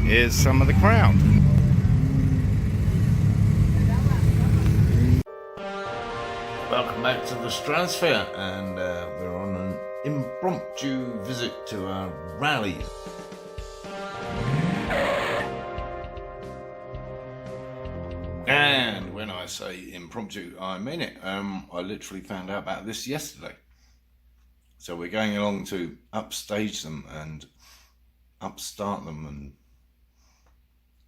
here's some of the crowd. Welcome back to the Stratosphere, and we're on an impromptu visit to a rally. And when I say impromptu, I mean it. I literally found out about this yesterday. So we're going along to upstage them and upstart them, and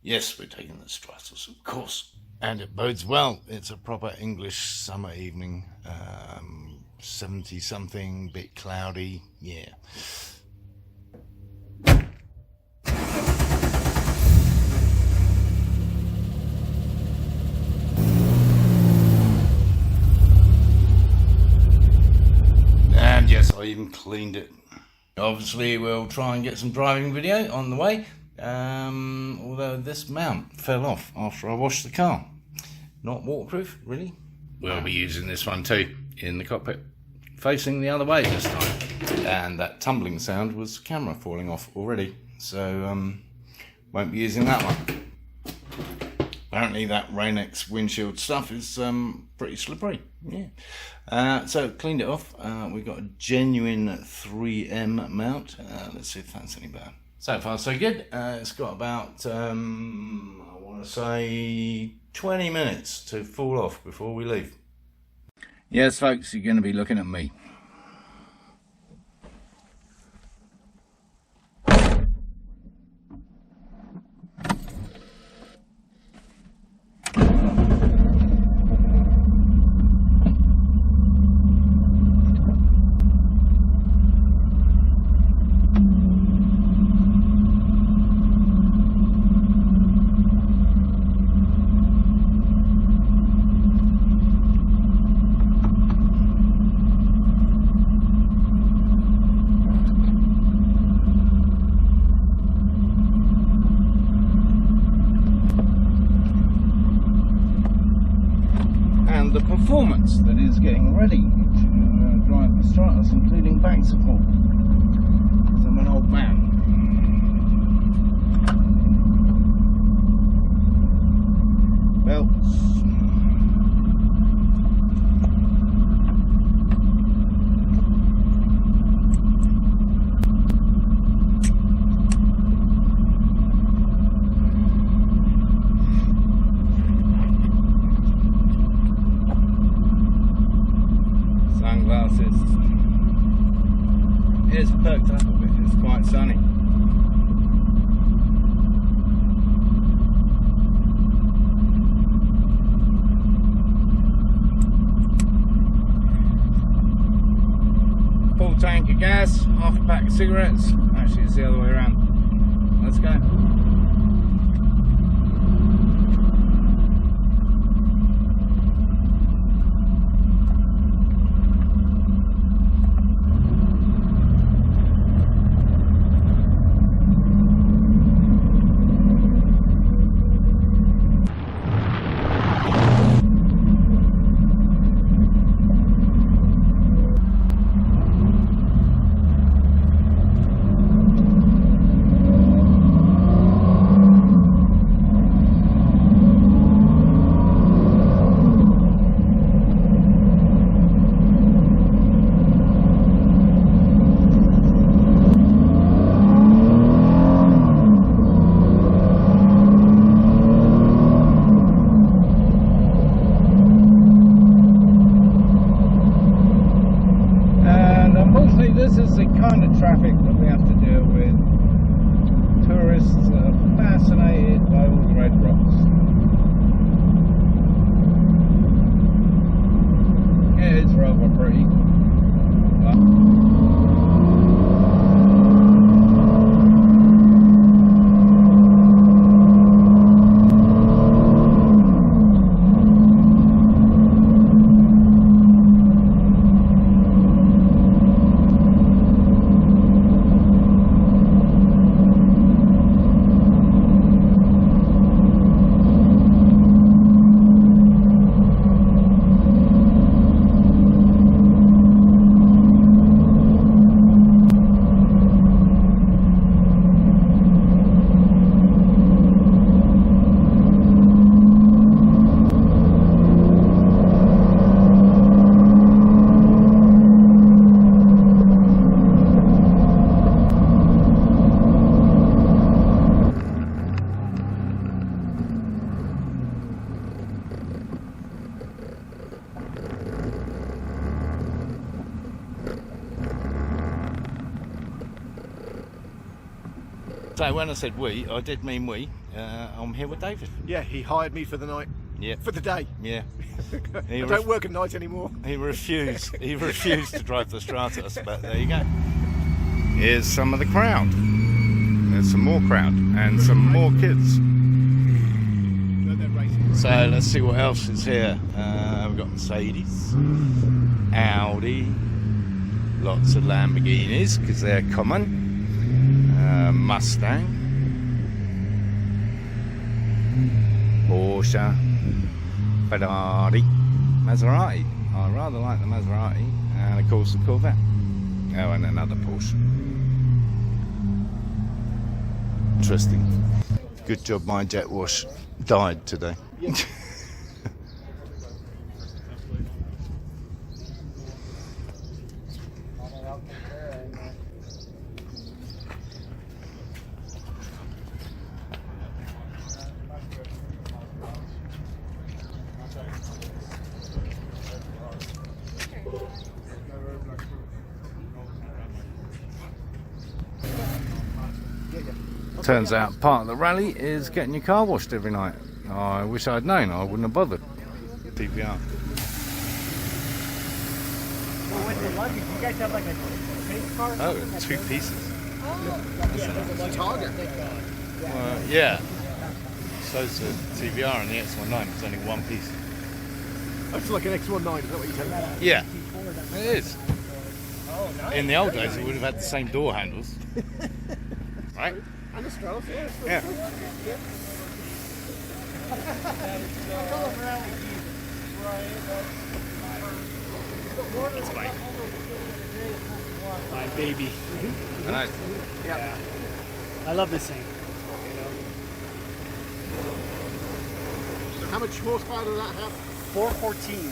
yes, we're taking the Stratos, of course. And it bodes well. It's a proper English summer evening, 70 something, bit cloudy, yeah. And yes, I even cleaned it. Obviously we'll try and get some driving video on the way, although this mount fell off after I washed the car. Not waterproof, really. We'll be using this one too, in the cockpit, facing the other way this time. And that tumbling sound was the camera falling off already, so won't be using that one. Apparently that Rain-X windshield stuff is pretty slippery, yeah. So cleaned it off. We've got a genuine 3M mount. Let's see if that's any better. So far so good. It's got about, I want to say 20 minutes to fall off before we leave. Yes folks, you're going to be looking at me. The performance that is getting ready to drive the Stratos, including back support, because I'm an old man. Belts. Sunglasses. It's perked up a bit, it's quite sunny. Full tank of gas, half a pack of cigarettes. Actually it's the other way around. Let's go. So when I said we, I did mean we. I'm here with David. Yeah, he hired me for the night. Yeah. For the day. Yeah. I don't work at night anymore. He refused. He refused to drive the Stratos, but there you go. Here's some of the crowd. There's some more crowd and some more kids. So let's see what else is here. We've got Mercedes, Audi, lots of Lamborghinis because they're common. Mustang, Porsche, Ferrari, Maserati. I rather like the Maserati, and of course the Corvette. Oh, and another Porsche. Interesting. Good job my jet wash died today. Yeah. Turns out part of the rally is getting your car washed every night. I wish I'd known, I wouldn't have bothered. TVR. Well, with the luggage, you guys have like a base car? Oh, 2 pieces. Oh, Target. Yeah. So's the TVR and the X19, it's only 1 piece. Oh, it's like an X19, is that what you're saying? Yeah, it is. In the old days, it would have had the same door handles. Right? And the Stratos, yeah. Yeah. That's my baby. Nice. Yeah. I love this thing. So how much horsepower does that have? 414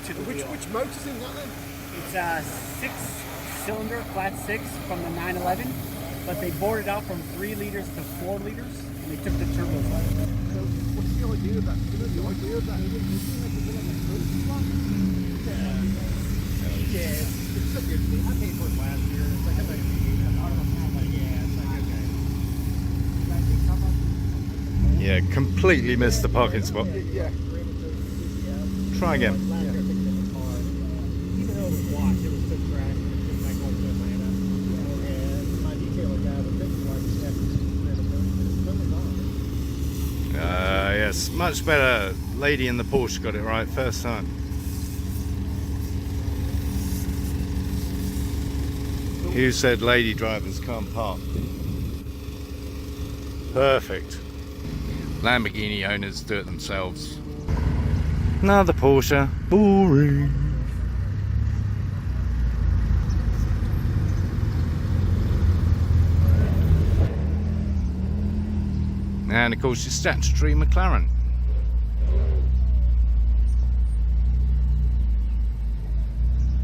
to the wheel. Which motor's in that then? It's a 6-cylinder, flat 6 from the 911, but they bored it out from 3 liters to 4 liters, and they took the turbos out. So what's the idea of that? Do you know the idea of that? Yeah. It's so good. I paid for it last year. It's like a Yeah, completely missed the parking spot. Yeah. Try again. Even though it was washed, it was still crashed. It was like going to Atlanta. And my detailer guy was thinking like, Yes, much better. Lady in the Porsche got it right first time. Who said lady drivers can't park? Perfect. Lamborghini owners do it themselves. Another Porsche. Boring. And of course your statutory McLaren.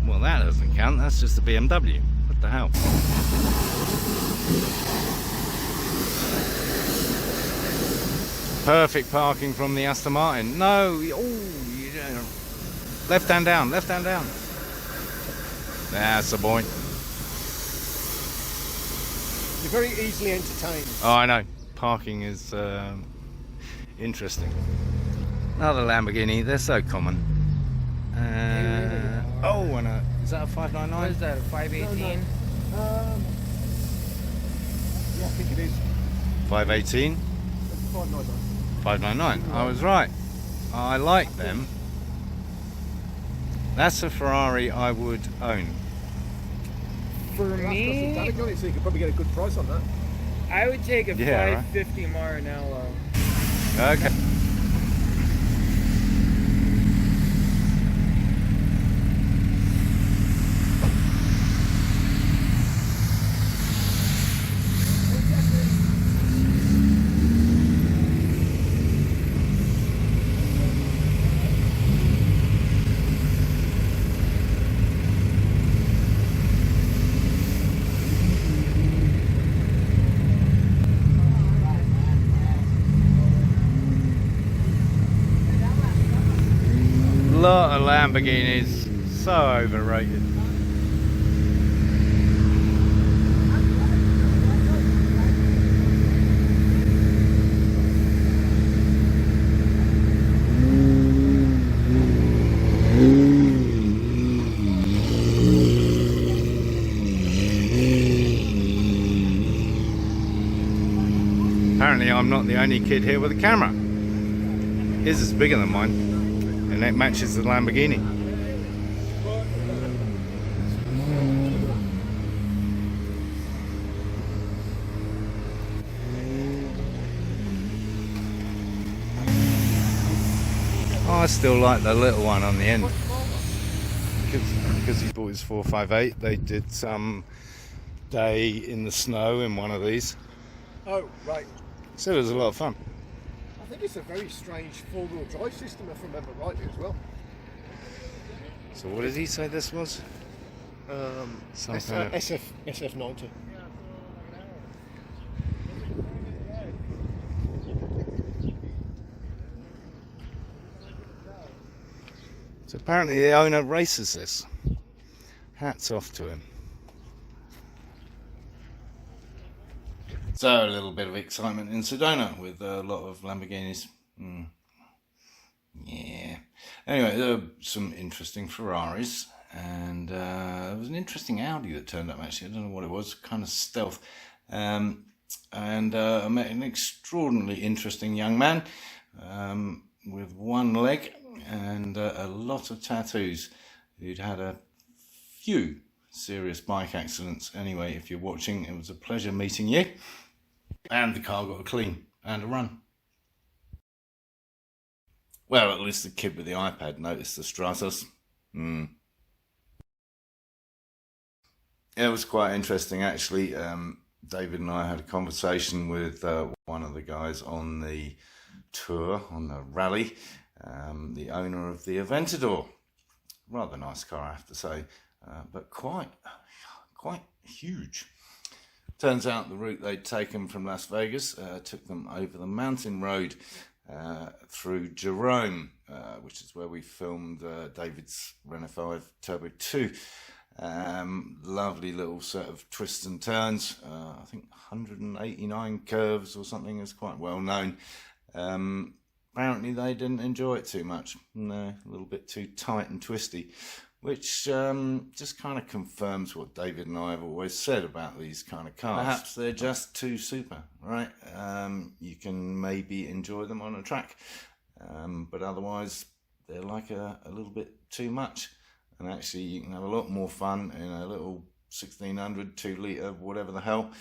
Well, that doesn't count, that's just a BMW. What the hell? Perfect parking from the Aston Martin. No, oh, you don't. Left hand down, left hand down. That's the point. You're very easily entertained. Oh, I know. Parking is interesting. Another Lamborghini, they're so common. Oh, and is that a 599? What is that, a 518? Yeah, I think it is. 518? 599. I was right. I like them. That's a Ferrari I would own. For Well, me, that's got some so you could probably get a good price on that. I would take a Yeah, 550 Maranello. Okay. Lot of Lamborghinis, so overrated. Apparently I'm not the only kid here with a camera. His is bigger than mine, and it matches the Lamborghini. I still like the little one on the end. Because he bought his 458, they did some day in the snow in one of these. Oh, right. So it was a lot of fun. I think it's a very strange four-wheel drive system, if I remember rightly, as well. So what did he say this was? Some kind of... SF90. So apparently the owner races this. Hats off to him. So a little bit of excitement in Sedona with a lot of Lamborghinis. Yeah. Anyway, there were some interesting Ferraris, and there was an interesting Audi that turned up actually. I don't know what it was, kind of stealth. I met an extraordinarily interesting young man with one leg and a lot of tattoos, who'd had a few serious bike accidents. Anyway, if you're watching, it was a pleasure meeting you. And the car got a clean and a run. Well, at least the kid with the iPad noticed the Stratos. It was quite interesting actually. David and I had a conversation with one of the guys on the tour, on the rally, the owner of the Aventador. Rather nice car, I have to say, but quite huge. Turns out the route they'd taken from Las Vegas took them over the mountain road through Jerome, which is where we filmed David's Renault 5 Turbo 2. Lovely little set of twists and turns. I think 189 curves or something is quite well known. Apparently they didn't enjoy it too much. No, a little bit too tight and twisty, which just kind of confirms what David and I have always said about these kind of cars. Perhaps they're just too super, right? You can maybe enjoy them on a track, but otherwise they're like a little bit too much. And actually you can have a lot more fun in a little 1600, 2 litre, whatever the hell,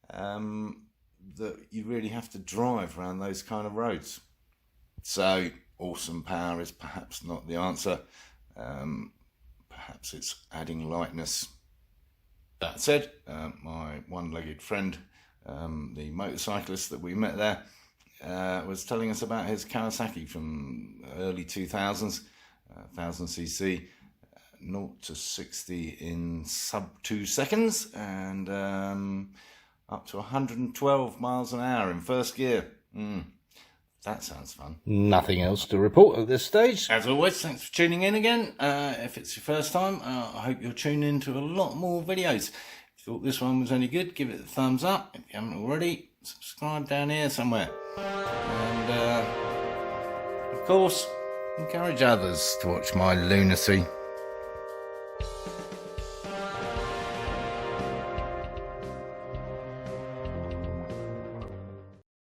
that you really have to drive around those kind of roads. So awesome power is perhaps not the answer. Perhaps it's adding lightness. That said, my one-legged friend, the motorcyclist that we met there, was telling us about his Kawasaki from early 2000s, 1000cc, 0 to 60 in sub 2 seconds, and up to 112 miles an hour in first gear. That sounds fun. Nothing else to report at this stage. As always, thanks for tuning in again. If it's your first time, I hope you'll tune in to a lot more videos. If you thought this one was any good, give it a thumbs up. If you haven't already, subscribe down here somewhere. And, of course, encourage others to watch my lunacy.